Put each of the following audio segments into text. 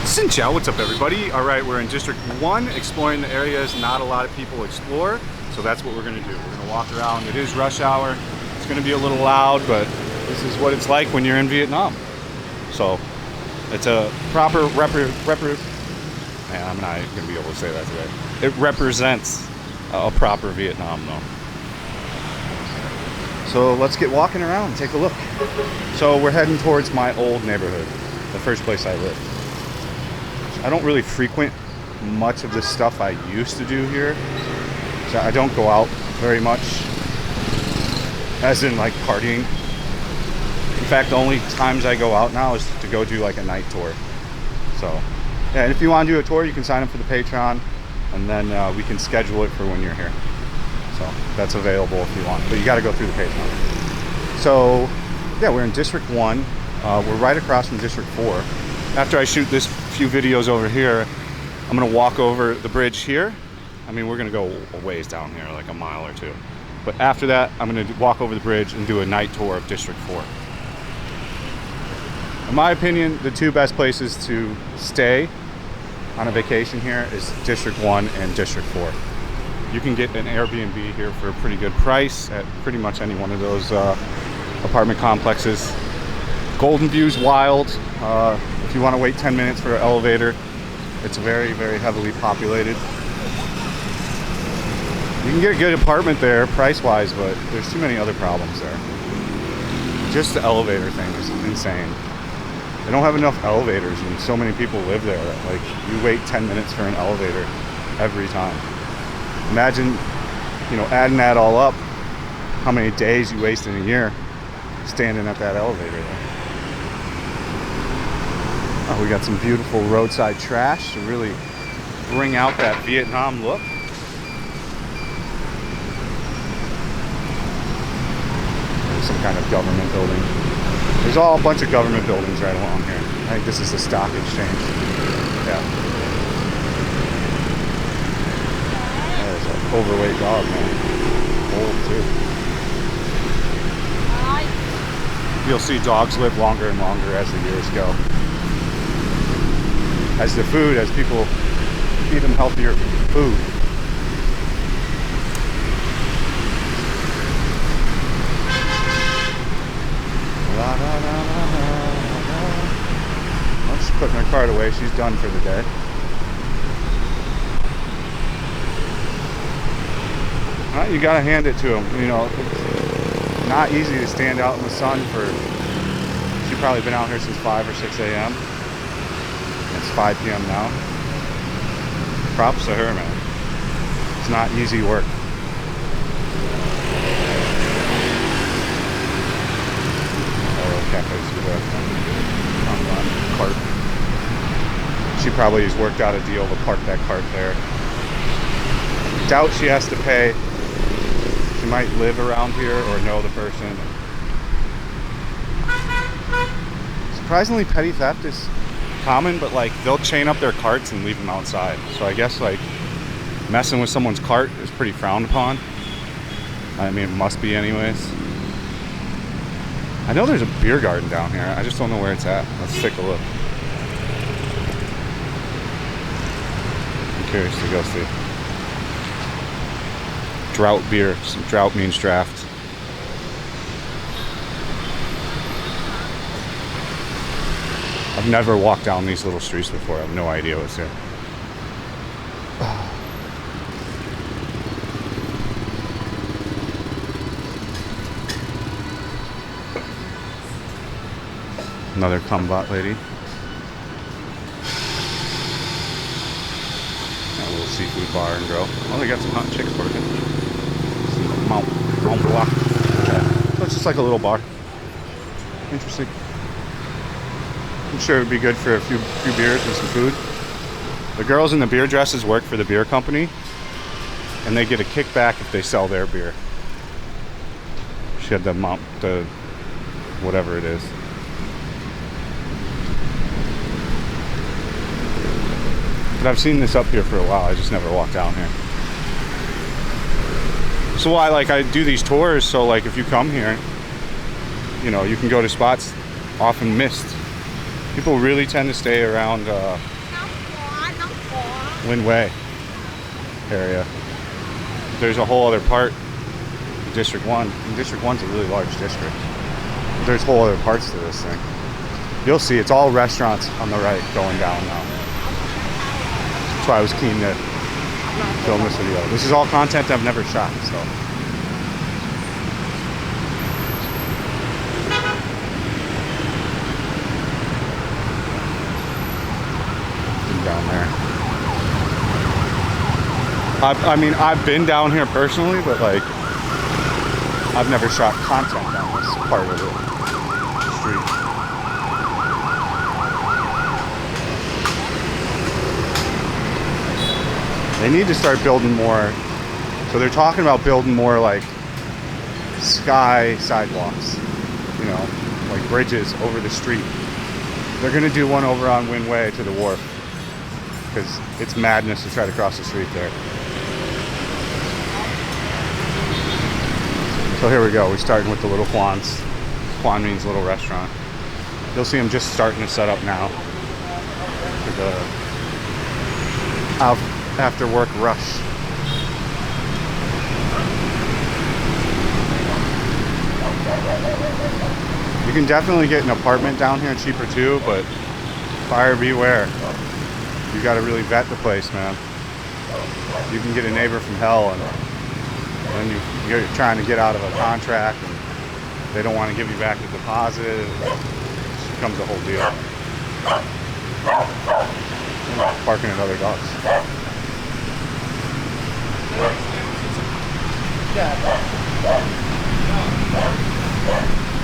Xin Ciao, what's up everybody? Alright, we're in District 1, exploring the areas not a lot of people explore, so that's what we're going to do. We're going to walk around. It is rush hour. It's going to be a little loud, but this is what it's like when you're in Vietnam. So, it's a proper man, I'm not going to be able to say that today. It represents a proper Vietnam though. So let's get walking around and take a look. So we're heading towards my old neighborhood, the first place I lived. I don't really frequent much of the stuff I used to do here. So I don't go out very much, as in like partying. In fact, the only times I go out now is to go do like a night tour. So yeah, and if you want to do a tour, you can sign up for the Patreon, and then we can schedule it for when you're here. So that's available if you want, but you got to go through the Patreon. So yeah, we're in District 1. We're right across from District 4. After I shoot this few videos over here, I'm gonna walk over the bridge here. I mean, we're gonna go a ways down here, like a mile or two. But after that, I'm gonna walk over the bridge and do a night tour of District 4. In my opinion, the two best places to stay on a vacation here is District 1 and District 4. You can get an Airbnb here for a pretty good price at pretty much any one of those apartment complexes. Golden View's wild. If you want to wait 10 minutes for an elevator, it's very, very heavily populated. You can get a good apartment there price-wise, but there's too many other problems there. Just the elevator thing is insane. They don't have enough elevators, and so many people live there that, like, you wait 10 minutes for an elevator every time. Imagine, you know, adding that all up, how many days you waste in a year standing at that elevator there. Oh, we got some beautiful roadside trash to really bring out that Vietnam look. There's some kind of government building. There's all a bunch of government buildings right along here. I think this is the stock exchange. Yeah. There's an overweight dog, man. Old too. You'll see dogs live longer and longer as the years go. As the food, as people feed them healthier food. La, la, la, la, la, la. Well, she's putting her cart away. She's done for the day. Well, you gotta hand it to them. You know, it's not easy to stand out in the sun for. She's probably been out here since 5 or 6 a.m. It's 5 p.m. now. Props to her, man. It's not easy work. Oh, cafe's cart. She probably has worked out a deal to park that cart there. Doubt she has to pay. She might live around here or know the person. Surprisingly, petty theft is common, but like they'll chain up their carts and leave them outside. So I guess like messing with someone's cart is pretty frowned upon. I mean, it must be anyways. I know there's a beer garden down here. I just don't know where it's at. Let's take a look. I'm curious to go see. Drought beer. Some drought means draft. I've never walked down these little streets before. I have no idea what's here. Another combat lady. A little seafood bar and grill. Oh, they got some hot chicks working. Some Mont Blanc. Okay. So it's just like a little bar. Interesting. I'm sure it would be good for a few beers and some food. The girls in the beer dresses work for the beer company, and they get a kickback if they sell their beer. She had the whatever it is. But I've seen this up here for a while. I just never walked down here. So I do these tours, so like if you come here, you know, you can go to spots often missed. People really tend to stay around Lin Way area. There's a whole other part, District 1. And District 1's a really large district. There's whole other parts to this thing. You'll see, it's all restaurants on the right going down now. That's why I was keen to film this video. This is all content I've never shot, so. Down there. I mean, I've been down here personally, but like, I've never shot content down this part of the street. They need to start building more. So they're talking about building more like sky sidewalks, you know, like bridges over the street. They're gonna do one over on Wynn Way to the wharf, because it's madness to try to cross the street there. So here we go. We're starting with the Little Kwan's. Kwan means little restaurant. You'll see them just starting to set up now for the after work rush. You can definitely get an apartment down here cheaper too, but buyer beware. You got to really vet the place, man. You can get a neighbor from hell, and you're trying to get out of a contract, and they don't want to give you back the deposit. It becomes a whole deal. Barking at other dogs.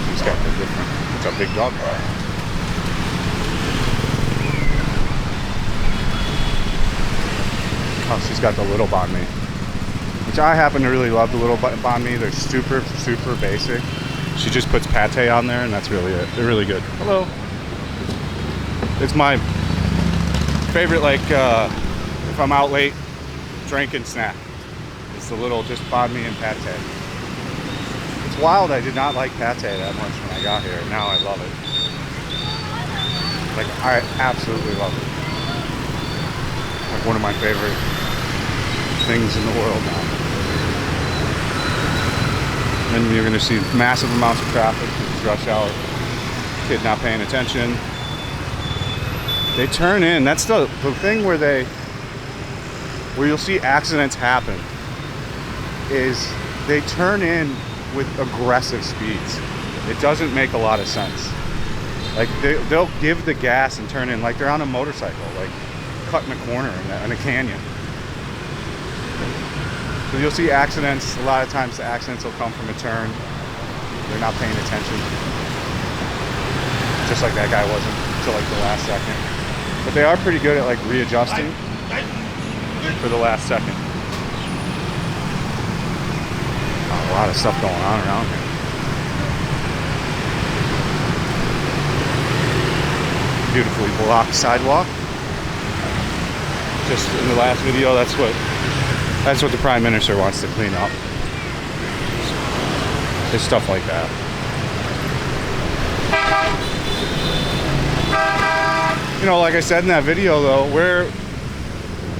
She's got the different. It's a big dog. Oh, she's got the little banh mi, which I happen to really love. The little banh mi. They're super, super basic. She just puts pate on there, and that's really it. They're really good. Hello. It's my favorite, like, if I'm out late, drinking snack. It's the little just banh mi and pate. It's wild. I did not like pate that much when I got here. Now I love it. Like, I absolutely love it. Like one of my favorite things in the world now. And you're going to see massive amounts of traffic because it's rush hour. Kid not paying attention. They turn in. That's the thing where you'll see accidents happen, is they turn in with aggressive speeds. It doesn't make a lot of sense. Like they'll give the gas and turn in like they're on a motorcycle, like cutting a corner in a canyon. So you'll see accidents. A lot of times the accidents will come from a turn. They're not paying attention. Just like that guy wasn't until like the last second. But they are pretty good at like readjusting for the last second. Oh, a lot of stuff going on around here. Beautifully blocked sidewalk. Just in the last video, that's what the Prime Minister wants to clean up. It's stuff like that. You know, like I said in that video though, where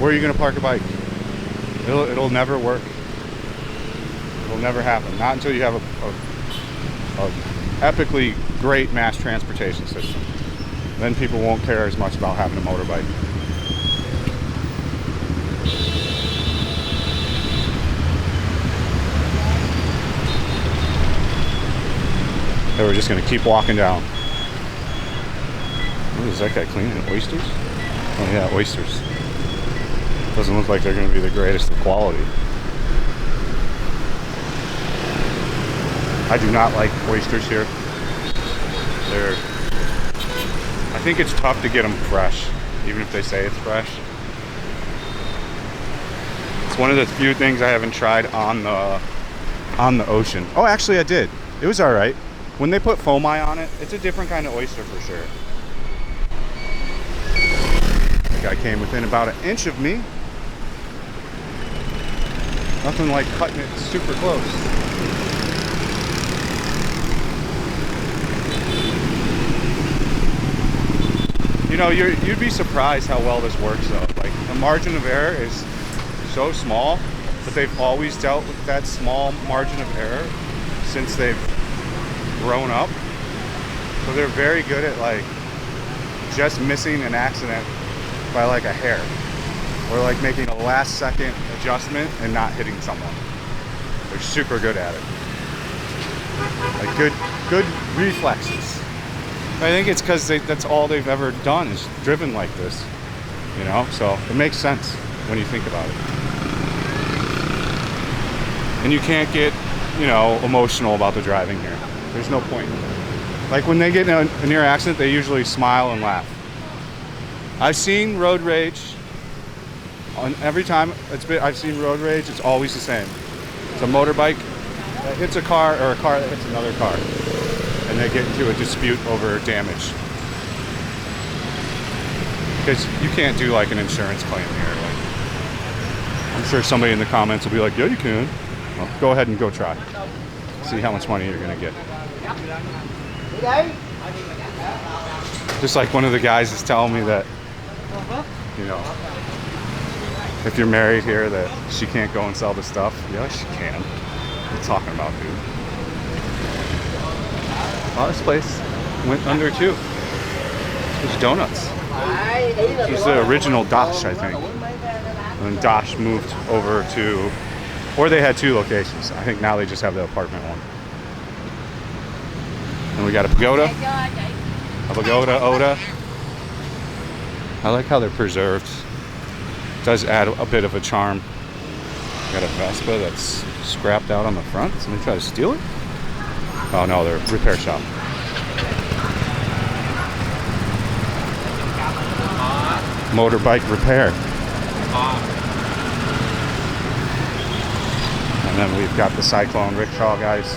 are you gonna park a bike? It'll never work. It'll never happen. Not until you have a epically great mass transportation system. Then people won't care as much about having a motorbike. So we're just gonna keep walking down. What is that guy cleaning? Oysters? Oh yeah, oysters. Doesn't look like they're gonna be the greatest of quality. I do not like oysters here. I think it's tough to get them fresh, even if they say it's fresh. It's one of the few things I haven't tried on the ocean. Oh, actually I did. It was all right. When they put foami on it, it's a different kind of oyster for sure. The guy came within about an inch of me. Nothing like cutting it super close. You know, you'd be surprised how well this works though. Like the margin of error is so small, but they've always dealt with that small margin of error since they've grown up. So they're very good at like just missing an accident by like a hair, or like making a last second adjustment and not hitting someone. They're super good at it. Like good reflexes. I think it's because that's all they've ever done is driven like this, you know? So it makes sense when you think about it. And you can't get, you know, emotional about the driving here. There's no point. Like when they get in a near accident, they usually smile and laugh. I've seen road rage. On every time I've seen road rage, it's always the same. It's a motorbike that hits a car, or a car that hits another car, and they get into a dispute over damage. Because you can't do like an insurance claim here. Like, I'm sure somebody in the comments will be like, yeah, you can. Well, go ahead and go try. See how much money you're gonna get. Just like one of the guys is telling me that, you know, if you're married here, that she can't go and sell the stuff. Yeah, she can. What are you talking about, dude? Oh, this place went under too. There's donuts. She's the original Dash, I think. And then Dash moved over to, or they had two locations. I think now they just have the apartment one. And we got a pagoda. A pagoda, Oda. I like how they're preserved. It does add a bit of a charm. Got a Vespa that's scrapped out on the front. Somebody try to steal it? Oh no, they're a repair shop. Motorbike repair. And then we've got the Cyclone rickshaw guys.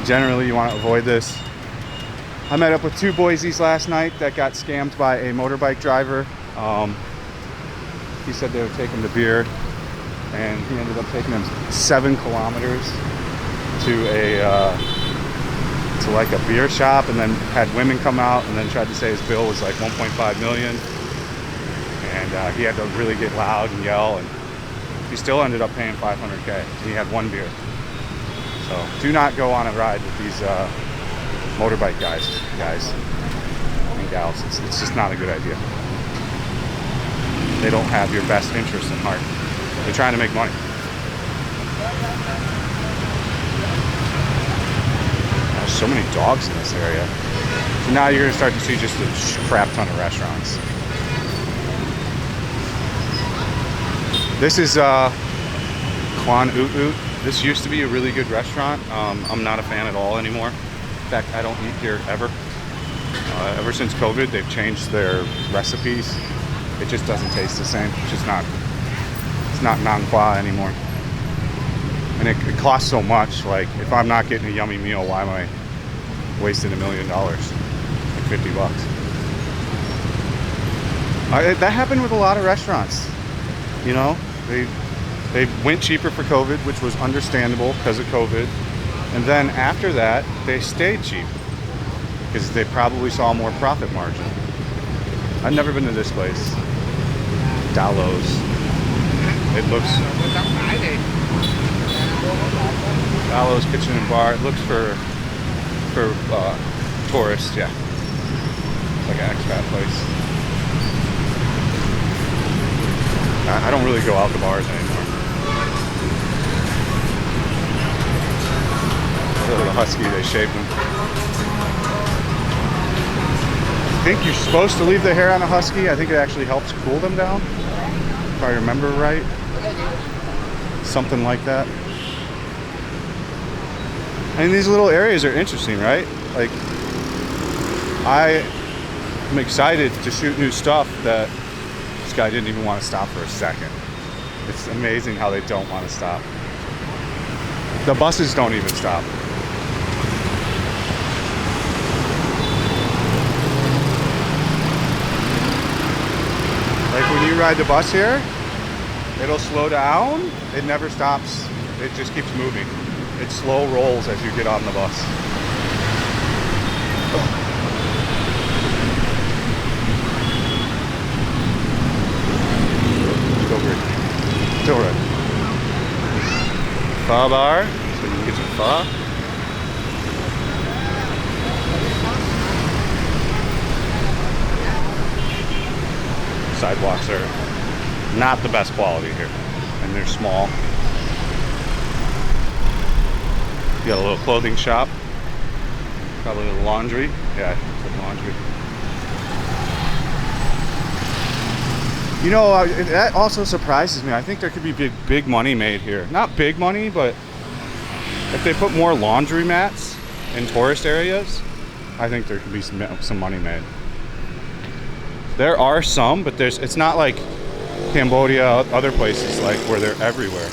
Generally you want to avoid this. I met up with two Boise's last night that got scammed by a motorbike driver. He said they would take him to beer, and he ended up taking him 7 kilometers to like a beer shop, and then had women come out and then tried to say his bill was like 1.5 million. And he had to really get loud and yell, and he still ended up paying 500K. He had 1 beer. So do not go on a ride with these motorbike guys and gals. It's just not a good idea. They don't have your best interest in heart. They're trying to make money. There's so many dogs in this area. So now you're gonna start to see just a crap ton of restaurants. This is Kwan Oot Oot. This used to be a really good restaurant. I'm not a fan at all anymore. In fact, I don't eat here ever. Ever since COVID, they've changed their recipes. It just doesn't taste the same. It's just not. It's not Nang Kwa anymore. And it costs so much. Like, if I'm not getting a yummy meal, why am I wasting $1 million? Like $50. That happened with a lot of restaurants. You know, they went cheaper for COVID, which was understandable because of COVID. And then after that, they stayed cheap because they probably saw more profit margin. I've never been to this place. Dallows. It looks... Dallows Kitchen and Bar. It looks for tourists, yeah. It's like an expat place. I don't really go out to bars anymore. The husky, they shaved him. I think you're supposed to leave the hair on a husky. I think it actually helps cool them down, if I remember right. Something like that. I mean, these little areas are interesting, right? Like, I'm excited to shoot new stuff that this guy didn't even want to stop for a second. It's amazing how they don't want to stop. The buses don't even stop. Like when you ride the bus here, it'll slow down. It never stops. It just keeps moving. It slow rolls as you get on the bus. pho bar, so you can get some pho. Sidewalks are not the best quality here, and they're small. You got a little clothing shop, probably a laundry. Yeah, it's a laundry. You know, that also surprises me. I think there could be big money made here. Not big money, but if they put more laundry mats in tourist areas, I think there could be some money made. There are some, but it's not like Cambodia, other places like where they're everywhere.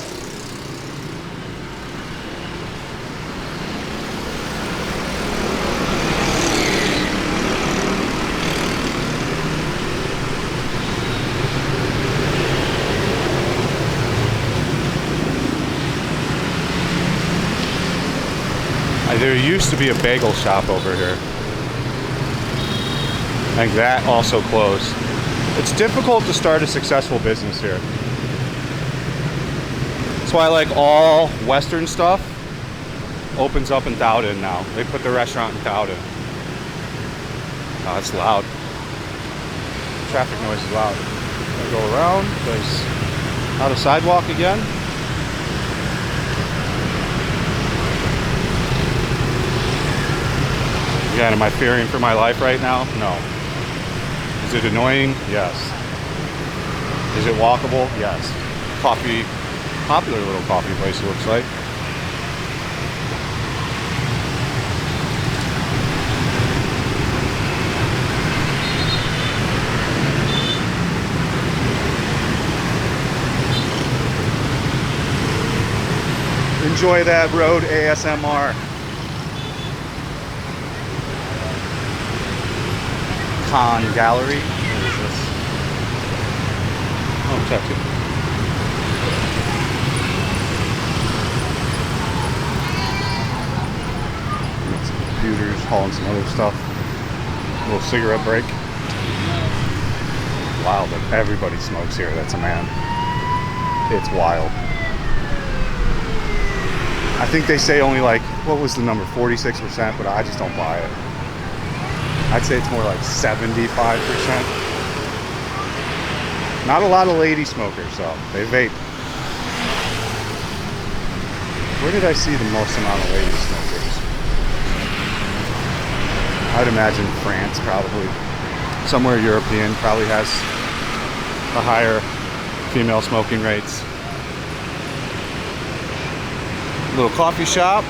There used to be a bagel shop over here. I think that also closed. It's difficult to start a successful business here. That's why like all Western stuff opens up in Dowden now. They put the restaurant in Dowden. Oh, it's loud. Traffic noise is loud. Gonna go around because out of sidewalk again. Again, am I fearing for my life right now? No. Is it annoying? Yes. Is it walkable? Yes. Popular little coffee place, it looks like. Enjoy that road ASMR. Con Gallery. What is this? Oh, check it. Got some computers, hauling some other stuff. A little cigarette break. Wild that everybody smokes here. That's a man. It's wild. I think they say only like, what was the number? 46%, but I just don't buy it. I'd say it's more like 75%. Not a lot of lady smokers though. They vape. Where did I see the most amount of lady smokers? I'd imagine France probably. Somewhere European probably has a higher female smoking rates. Little coffee shop.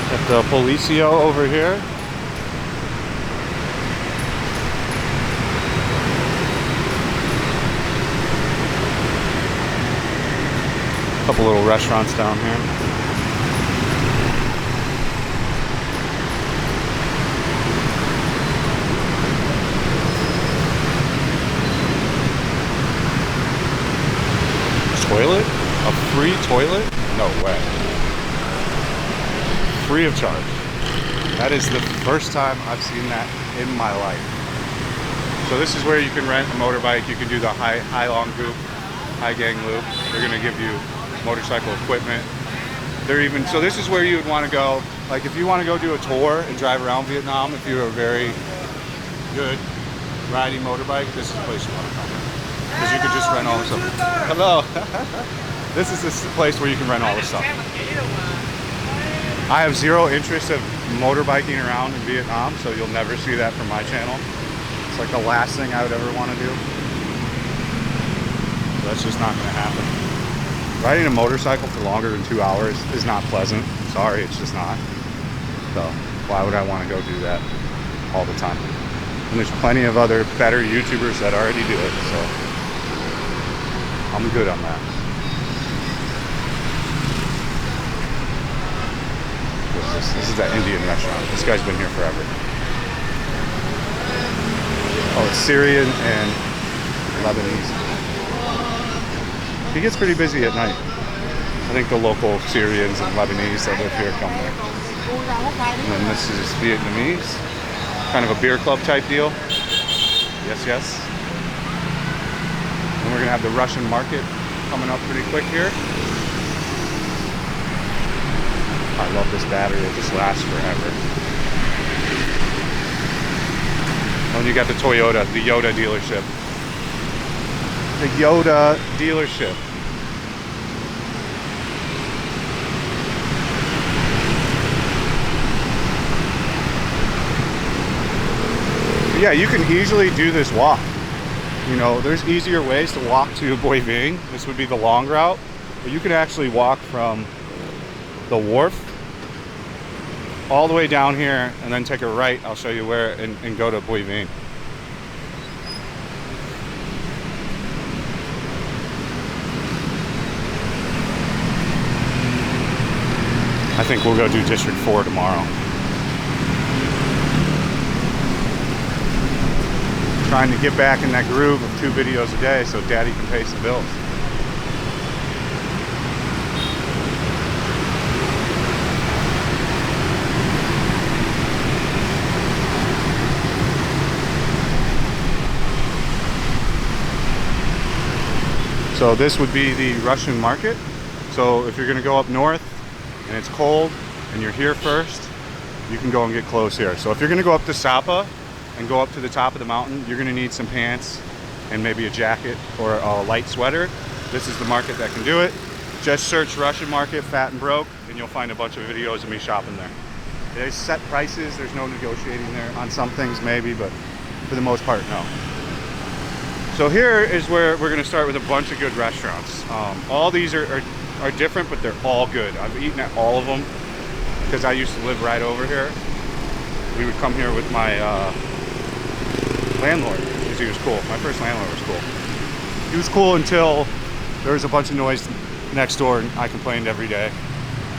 Got the Policio over here. A couple little restaurants down here. Toilet? A free toilet? No way. Free of charge. That is the first time I've seen that in my life. So this is where you can rent a motorbike. You can do the high long loop, high gang loop. They're gonna give you motorcycle equipment. So this is where you would want to go. Like if you want to go do a tour and drive around Vietnam, if you're a very good riding motorbike, this is the place you want to come. Because you could just rent all the stuff. Hello. This is the place where you can rent all the stuff. I have zero interest of motorbiking around in Vietnam, so you'll never see that from my channel. It's like the last thing I would ever want to do. So that's just not going to happen. Riding a motorcycle for longer than 2 hours is not pleasant. Sorry, it's just not. So why would I want to go do that all the time? And there's plenty of other better YouTubers that already do it, so I'm good on that. What's this? This is that Indian restaurant. This guy's been here forever. Oh, it's Syrian and Lebanese. He gets pretty busy at night. I think the local Syrians and Lebanese that live here come there. And then this is Vietnamese. Kind of a beer club type deal. Yes, yes. And we're gonna have the Russian market coming up pretty quick here. I love this battery, it just lasts forever. And you got the Toyota, the Yoda dealership. The Yoda dealership. Yeah, you can easily do this walk. You know, there's easier ways to walk to Vien. This would be the long route, but you can actually walk from the wharf all the way down here and then take a right. I'll show you where and go to Vien. I think we'll go do District 4 tomorrow. Trying to get back in that groove of 2 videos a day so daddy can pay some bills. So this would be the Russian market. So if you're gonna go up north and it's cold and you're here first, you can go and get clothes here. So if you're gonna go up to Sapa and go up to the top of the mountain, you're gonna need some pants and maybe a jacket or a light sweater. This is the market that can do it. Just search Russian market, fat and broke, and you'll find a bunch of videos of me shopping there. There's set prices, there's no negotiating there. On some things maybe, but for the most part, no. So here is where we're gonna start with a bunch of good restaurants. All these are different, but they're all good. I've eaten at all of them because I used to live right over here. We would come here with my landlord because he was cool. My first landlord was cool. He was cool until there was a bunch of noise next door and I complained every day.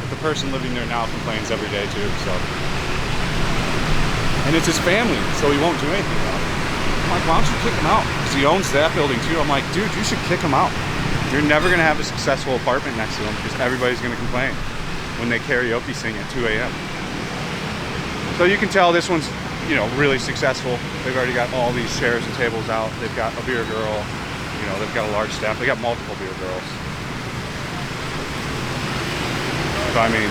But the person living there now complains every day too, so. And it's his family, so he won't do anything about it. I'm like, why don't you kick him out? Because he owns that building too. I'm like, dude, you should kick him out. You're never gonna have a successful apartment next to him because everybody's gonna complain when they karaoke sing at 2 a.m. So you can tell this one's, you know, really successful. They've already got all these chairs and tables out. They've got a beer girl, you know, they've got a large staff. They got multiple beer girls. So I mean,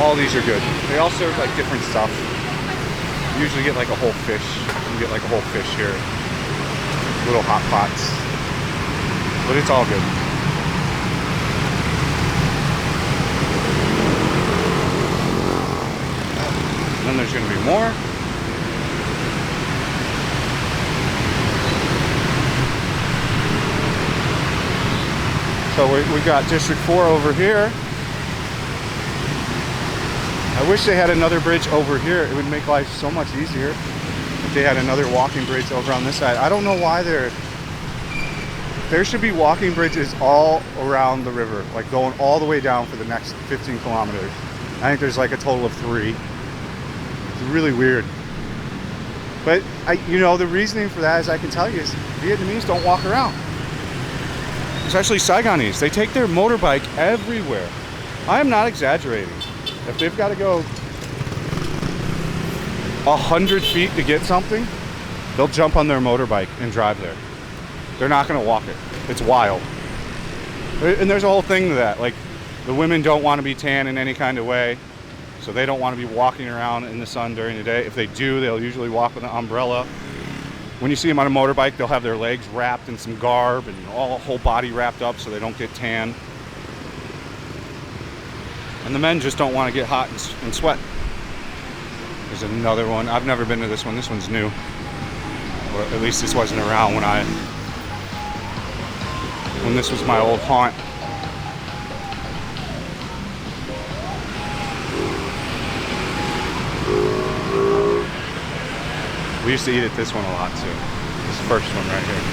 all these are good. They all serve like different stuff. You usually get like a whole fish. You get like a whole fish here. Little hot pots. But it's all good. And then there's going to be more. So we got District 4 over here. I wish they had another bridge over here. It would make life so much easier if they had another walking bridge over on this side. I don't know why there should be walking bridges all around the river, like going all the way down for the next 15 kilometers. I think there's like a total of 3. It's really weird. But you know, the reasoning for that, as I can tell you, is Vietnamese don't walk around. Especially Saigonese. They take their motorbike everywhere. I am not exaggerating. If they've got to go 100 feet to get something, they'll jump on their motorbike and drive there. They're not going to walk it. It's wild. And there's a whole thing to that. Like, the women don't want to be tan in any kind of way, so they don't want to be walking around in the sun during the day. If they do, they'll usually walk with an umbrella. When you see them on a motorbike, they'll have their legs wrapped in some garb and whole body wrapped up so they don't get tan. And the men just don't want to get hot and sweat. There's another one. I've never been to this one. This one's new. Or at least this wasn't around when this was my old haunt. We used to eat at this one a lot too. This first one right here.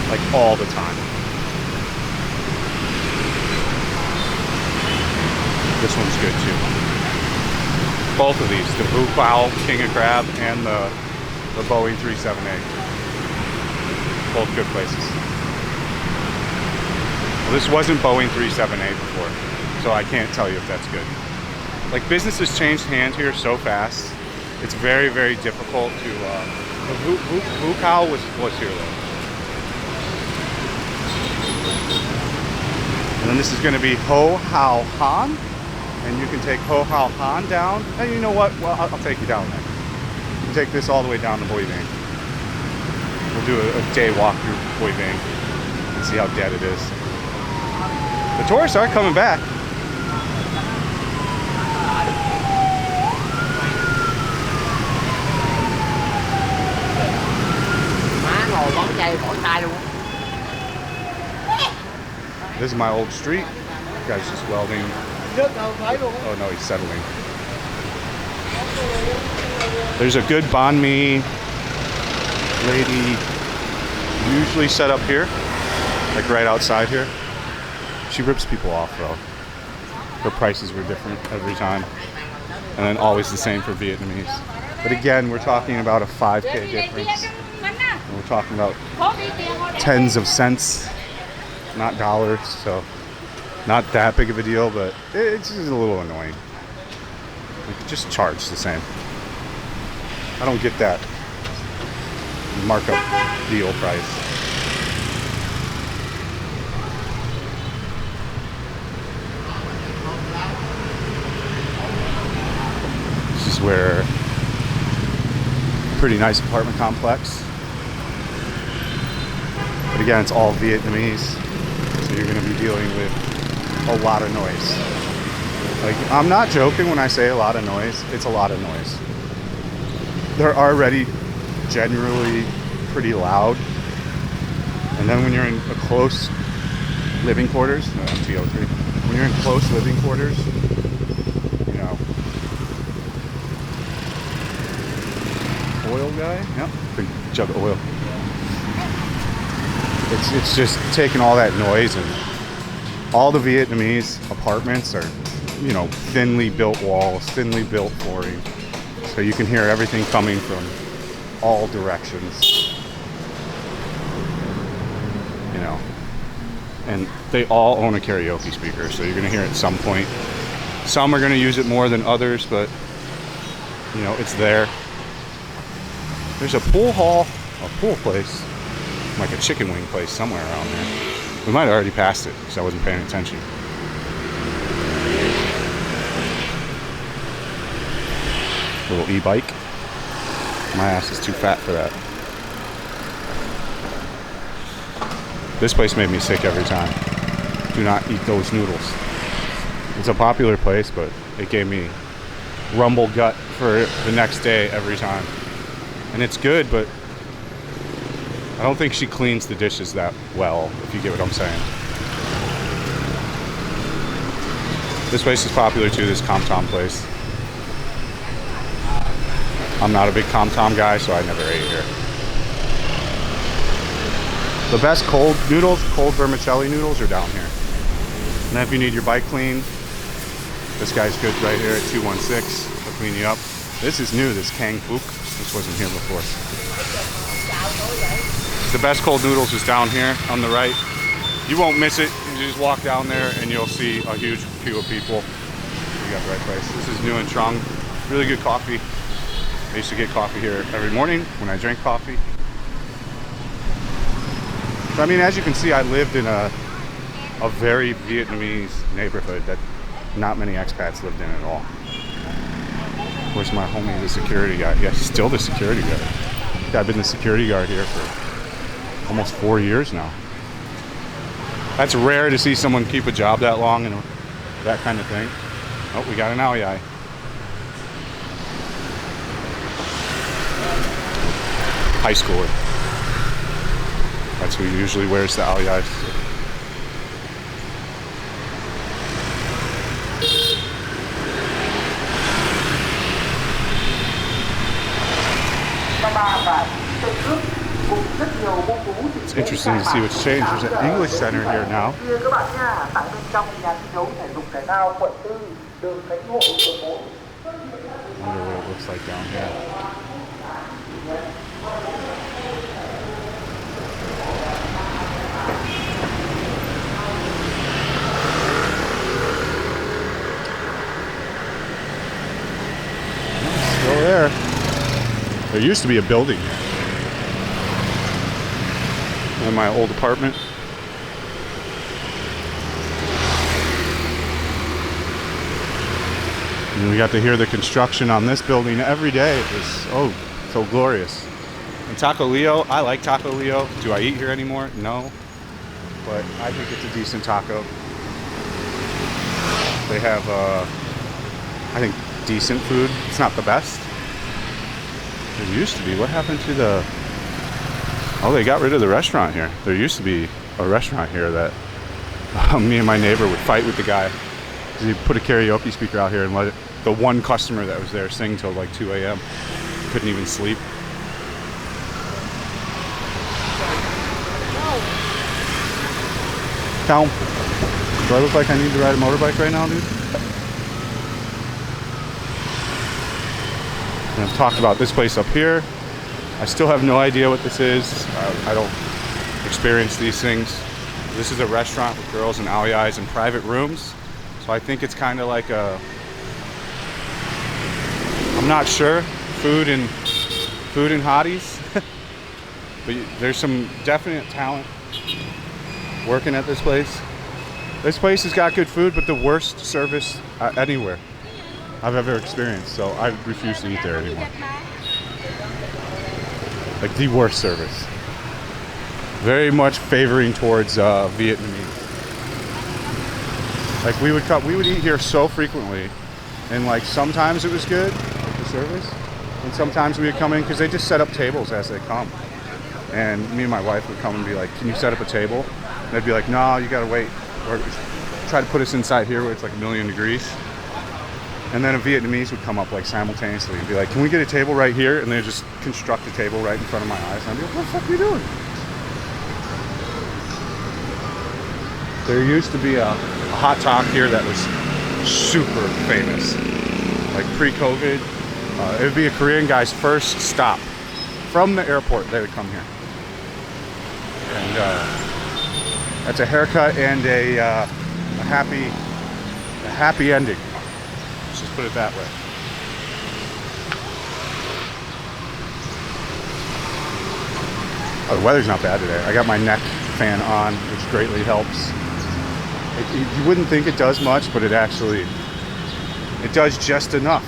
Like all the time. This one's good too. Both of these, the Vu Quao King of Crab and the Boeing 378. Both good places. Well, this wasn't Boeing 378 before, so I can't tell you if that's good. Like, business has changed hands here so fast. It's very, very difficult to. The Vu Quao was here though. And then this is going to be Ho Hao Han. And you can take Ho Hao Han down. And you know what? Well, I'll take you down there. We'll take this all the way down to Hoi Vien. We'll do a day walk through Hoi Vien and see how dead it is. The tourists are coming back. This is my old street. The guy's just welding. Oh no, he's settling. There's a good banh mi lady usually set up here, like right outside here. She rips people off though. Her prices were different every time. And then always the same for Vietnamese. But again, we're talking about a 5K difference. And we're talking about tens of cents, not dollars, so not that big of a deal, but it's just a little annoying. Like, just charge the same. I don't get that markup deal price. This is where a pretty nice apartment complex. But again, it's all Vietnamese, so you're going to be dealing with a lot of noise. Like, I'm not joking when I say a lot of noise. It's a lot of noise. They're already generally pretty loud. And then when you're in a close living quarters, no, TO3. When you're in close living quarters, you know, oil guy, yep, big jug of oil. It's just taking all that noise, and all the Vietnamese apartments are, you know, thinly built walls, thinly built flooring, so you can hear everything coming from all directions, you know. And they all own a karaoke speaker, so you're gonna hear it at some point. Some are gonna use it more than others, but you know, it's there. There's a pool hall, a pool place, like a chicken wing place somewhere around there. We might have already passed it because I wasn't paying attention. Little e-bike. My ass is too fat for that. This place made me sick every time. Do not eat those noodles. It's a popular place, but it gave me rumble gut for the next day every time. And it's good, but I don't think she cleans the dishes that well, if you get what I'm saying. This place is popular too, this Com Tom place. I'm not a big Com Tom guy, so I never ate here. The best cold noodles, cold vermicelli noodles, are down here. And then if you need your bike cleaned, this guy's good right here at 216. He'll clean you up. This is new, this Kang Fook. This wasn't here before. The best cold noodles is down here on the right. You won't miss it. You just walk down there and you'll see a huge queue of people. You got the right place. This is New and Trung. Really good coffee. I used to get coffee here every morning when I drank coffee. So, I mean, as you can see, I lived in a very Vietnamese neighborhood that not many expats lived in at all. Where's my homie, the security guy? Yeah, he's still the security guard. Yeah, I've been the security guard here for almost 4 years now. That's rare to see someone keep a job that long and that kind of thing. Oh, we got an Ao Dai. High schooler. That's who usually wears the Ao Dais. It's interesting to see what's changed. There's an English center here now. I wonder what it looks like down here. Still there. There used to be a building here. In my old apartment. And we got to hear the construction on this building every day. It was, so glorious. And Taco Leo, I like Taco Leo. Do I eat here anymore? No. But I think it's a decent taco. They have, I think, decent food. It's not the best. There used to be. What happened to the... Oh, they got rid of the restaurant here. There used to be a restaurant here that me and my neighbor would fight with the guy. He put a karaoke speaker out here and let the one customer that was there sing till like 2 a.m. Couldn't even sleep. Cow. Do I look like I need to ride a motorbike right now, dude? And I've talked about this place up here. I still have no idea what this is. I don't experience these things. This is a restaurant with girls and aoyais and private rooms. So I think it's kind of like a... I'm not sure. Food and hotties. But there's some definite talent working at this place. This place has got good food, but the worst service anywhere I've ever experienced. So I refuse to eat there anymore. Like the worst service. Very much favoring towards Vietnamese. Like we would eat here so frequently, and like sometimes it was good, like the service, and sometimes we would come in because they just set up tables as they come. And me and my wife would come and be like, "Can you set up a table?" And they'd be like, "No, you gotta wait," or try to put us inside here where it's like 1,000,000 degrees. And then a Vietnamese would come up like simultaneously and be like, "Can we get a table right here?" And they just construct a table right in front of my eyes. And I'd be like, "What the fuck are you doing?" There used to be a hot talk here that was super famous. Like pre-COVID, it would be a Korean guy's first stop. From the airport, they would come here. And that's a haircut and a happy ending. Let's just put it that way. Oh, the weather's not bad today. I got my neck fan on, which greatly helps. You wouldn't think it does much, but it does just enough.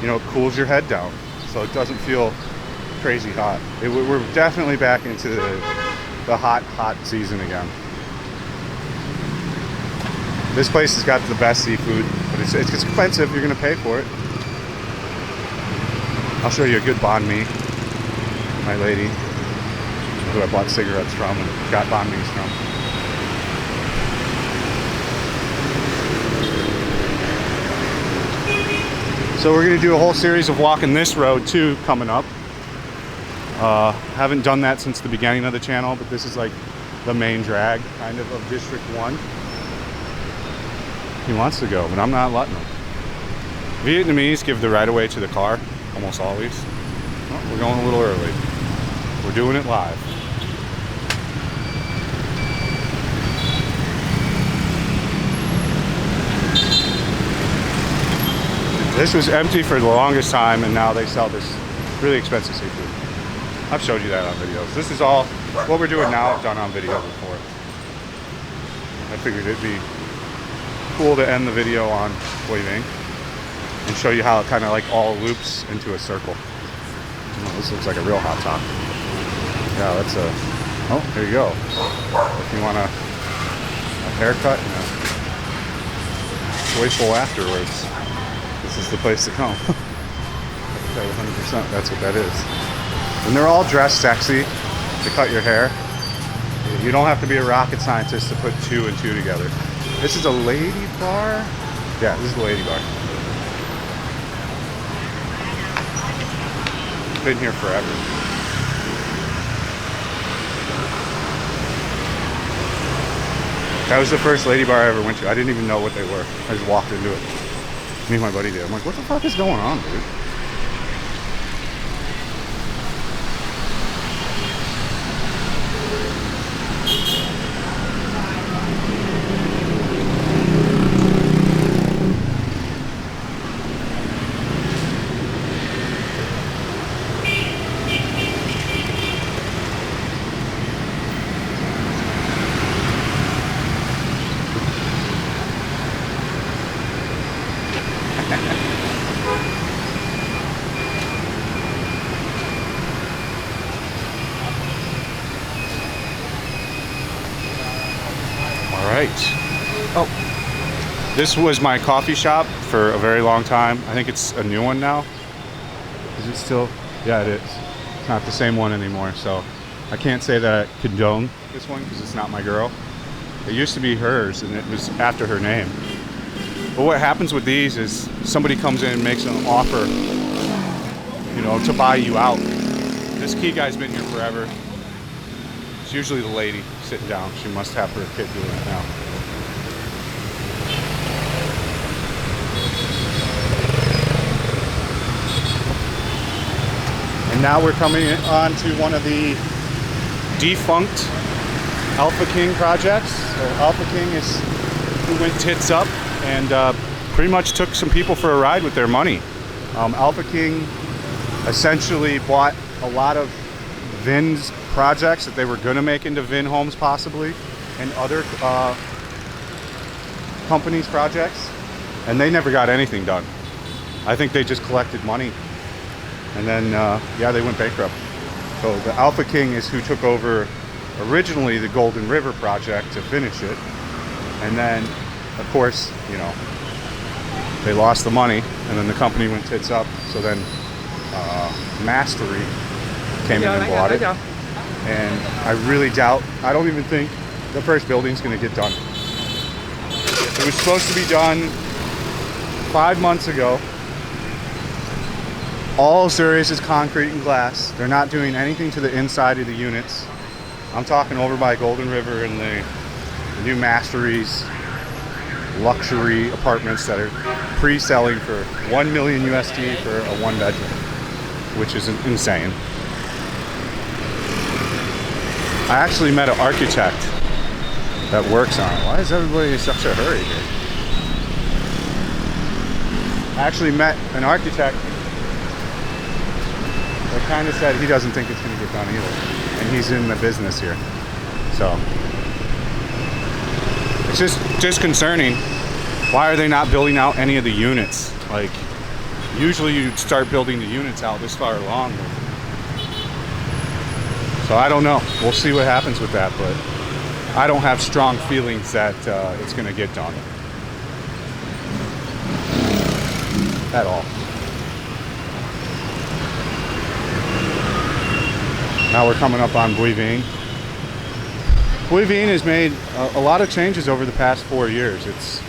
You know, it cools your head down, so it doesn't feel crazy hot. We're definitely back into the hot season again. This place has got the best seafood, but it's expensive. You're gonna pay for it. I'll show you a good banh mi. My lady, who I bought cigarettes from and got banh mi's from. So we're going to do a whole series of walking this road too coming up. Haven't done that since the beginning of the channel, but this is like the main drag kind of District 1. He wants to go, but I'm not letting him. Vietnamese give the right of way to the car, almost always. Oh, we're going a little early. We're doing it live. This was empty for the longest time, and now they sell this really expensive seafood. I've showed you that on videos. This is all, what we're doing now, I've done on video before. I figured it'd be cool to end the video on Cuisine and show you how it kind of like all loops into a circle. Oh, this looks like a real hot top. Yeah, that's a, oh, there you go. If you want a haircut and a joyful afterwards, this is the place to come. 100%, that's what that is. And they're all dressed sexy to cut your hair. You don't have to be a rocket scientist to put 2 and 2 together. This is a lady bar? Yeah, this is a lady bar. Been here forever. That was the first lady bar I ever went to. I didn't even know what they were. I just walked into it. Me and my buddy did. I'm like, what the fuck is going on, dude? right. Oh, this was my coffee shop for a very long time. I think it's a new one now. Is it still? Yeah, it is. It's not the same one anymore, so I can't say that I condone this one because it's not my girl. It used to be hers, and it was after her name. But what happens with these is somebody comes in and makes an offer, you know, to buy you out. This key guy's been here forever. It's usually the lady sitting down. She must have her kid doing it now. And now we're coming on to one of the defunct Alpha King projects. So Alpha King is who went tits up and pretty much took some people for a ride with their money. Alpha King essentially bought a lot of Vien's projects that they were going to make into Vien homes possibly, and other companies' projects, and they never got anything done. I think they just collected money, and then yeah, they went bankrupt. So the Alpha King is who took over originally the Golden River project to finish it, and then of course, you know, they lost the money, and then the company went tits up. So then Mastery came in and bought it, and I really doubt, I don't even think the first building's going to get done. It was supposed to be done 5 months ago. All there is concrete and glass. They're not doing anything to the inside of the units. I'm talking over by Golden River and the new Mastery's luxury apartments that are pre-selling for 1 million USD for a 1-bedroom, which is insane. I actually met an architect that works on it. Why is everybody in such a hurry here? I actually met an architect that kind of said he doesn't think it's going to get done either, and he's in the business here. So it's just concerning. Why are they not building out any of the units? Like, usually you'd start building the units out this far along. So I don't know. We'll see what happens with that, but I don't have strong feelings that it's going to get done at all. Now we're coming up on Vien. Vien has made a lot of changes over the past 4 years. It's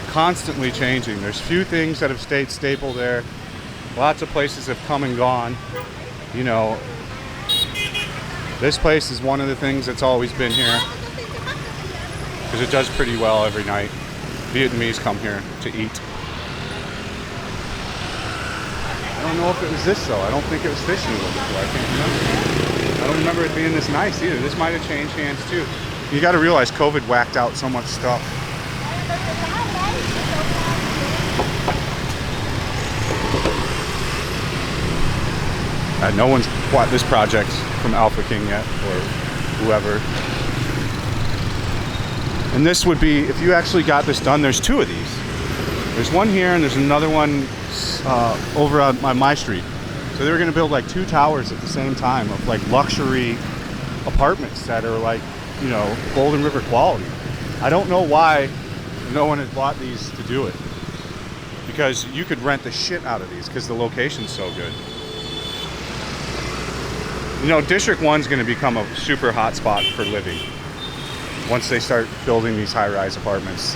constantly changing. There's few things that have stayed staple there. Lots of places have come and gone. You know, this place is one of the things that's always been here because it does pretty well every night. Vietnamese come here to eat. I don't know if it was this though. I don't think it was fish noodle before. I can't remember. I don't remember it being this nice either. This might have changed hands too. You got to realize COVID whacked out so much stuff. No one's bought this project from Alpha King yet, or whoever. And this would be, if you actually got this done, there's two of these. There's one here and there's another one over on my street. So they were gonna build like 2 towers at the same time of like luxury apartments that are like, you know, Golden River quality. I don't know why no one has bought these to do it. Because you could rent the shit out of these because the location's so good. You know, District 1's going to become a super hot spot for living once they start building these high-rise apartments.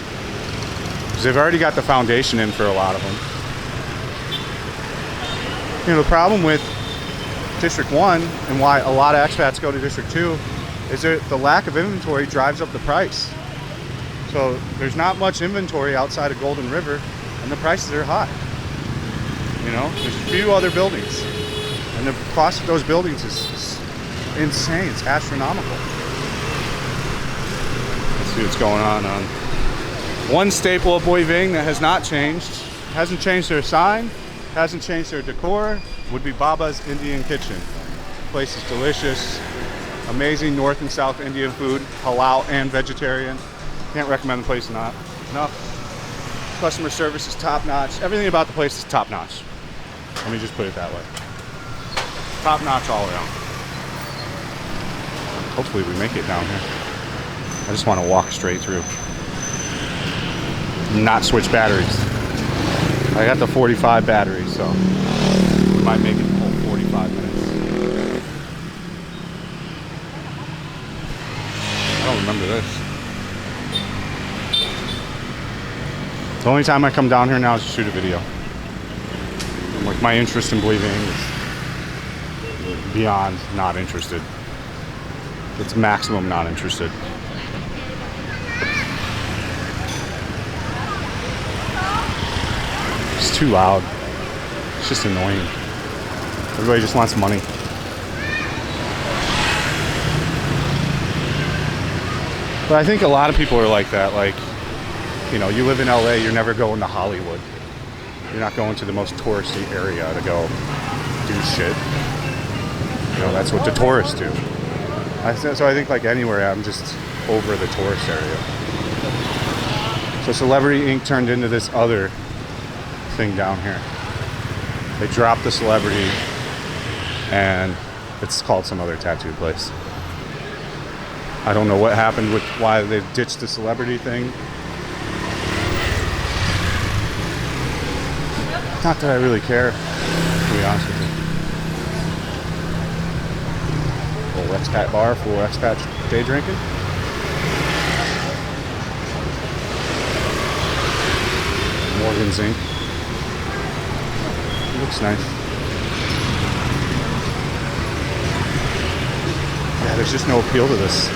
Because they've already got the foundation in for a lot of them. You know, the problem with District 1 and why a lot of expats go to District 2 is that the lack of inventory drives up the price. So there's not much inventory outside of Golden River and the prices are high. You know, there's a few other buildings. And the cost of those buildings is insane. It's astronomical. Let's see what's going on. One staple of Vien that has not changed, hasn't changed their sign, hasn't changed their decor, would be Baba's Indian Kitchen. The place is delicious. Amazing North and South Indian food, halal and vegetarian. Can't recommend the place enough. Customer service is top notch. Everything about the place is top notch. Let me just put it that way. Top notch all around. Hopefully we make it down here. I just want to walk straight through. not switch batteries. I got the 45 battery, so we might make it the whole 45 minutes. I don't remember this. The only time I come down here now is to shoot a video. Like, my interest in believing is beyond not interested. It's maximum not interested. It's too loud. It's just annoying. Everybody just wants money. But I think a lot of people are like that. Like, you know, you live in LA, you're never going to Hollywood. You're not going to the most touristy area to go do shit. You know, that's what the tourists do. So I think, like anywhere, I'm just over the tourist area. So Celebrity Inc. turned into this other thing down here. They dropped the Celebrity and it's called some other tattoo place. I don't know what happened with why they ditched the Celebrity thing. Not that I really care, to be honest with you. Little expat bar for expat day drinking. Morgan's Inc. It looks nice. Yeah, there's just no appeal to this.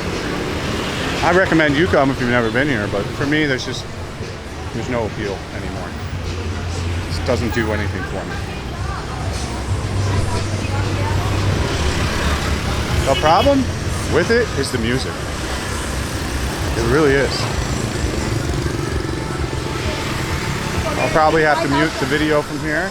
I recommend you come if you've never been here, but for me, there's no appeal anymore. It doesn't do anything for me. The problem with it is the music. It really is. I'll probably have to mute the video from here.